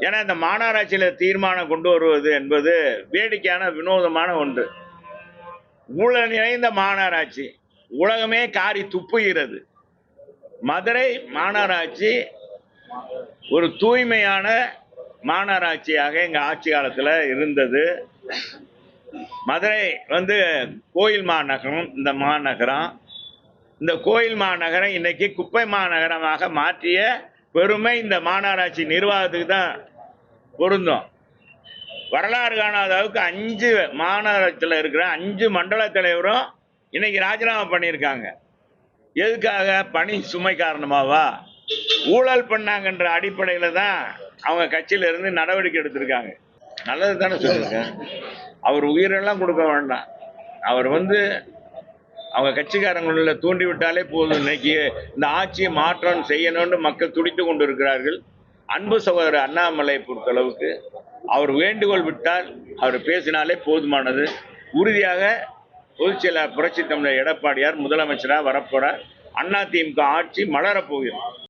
ஏன்னா இந்த மாநகராட்சியில் தீர்மானம் கொண்டு வருவது என்பது வேடிக்கையான வினோதமான ஒன்று. ஊழல் நிறைந்த மாநகராட்சி, உலகமே காரி துப்புகிறது. மதுரை மாநகராட்சி ஒரு தூய்மையான மாநகராட்சியாக எங்க ஆட்சி காலத்தில் இருந்தது. மதுரை கோயில் மாநகரம். இந்த கோயில் மாநகரம் இன்னைக்கு குப்பை மாநகரமாக மாற்றிய பெருமை இந்த மாநகராட்சி நிர்வாகத்துக்கு தான் பொருந்தும். வரலாறு காணாத அளவுக்கு 5 மாநகராட்சியில் இருக்கிற 5 மண்டல தலைவரும் இன்னைக்கு ராஜினாமா பண்ணியிருக்காங்க. எதுக்காக? பணி சுமை காரணமாவா? ஊழல் பண்ணாங்கன்ற அடிப்படையில தான் அவங்க கட்சியில இருந்து நடவடிக்கை எடுத்திருக்காங்க. நல்லது தானே சொல்லுங்க. அவர் உயிரெல்லாம் கொடுக்க வேண்டாம். அவர் அவங்க கட்சிக்காரங்களில் தூண்டி விட்டாலே போதும். இன்னைக்கு இந்த ஆட்சியை மாற்றம் செய்யணும்னு மக்கள் துடித்து கொண்டு இருக்கிறார்கள். அன்பு சகோதரர் அண்ணாமலை பொறுத்தளவுக்கு அவர் வேண்டுகோள் விட்டால் அவர் பேசினாலே போதுமானது. உறுதியாக பொதுச்செயலாளர் புரட்சி தமிழர் எடப்பாடியார் முதலமைச்சராக வரப்போறார். அதிமுக ஆட்சி மலரப்போகிறது.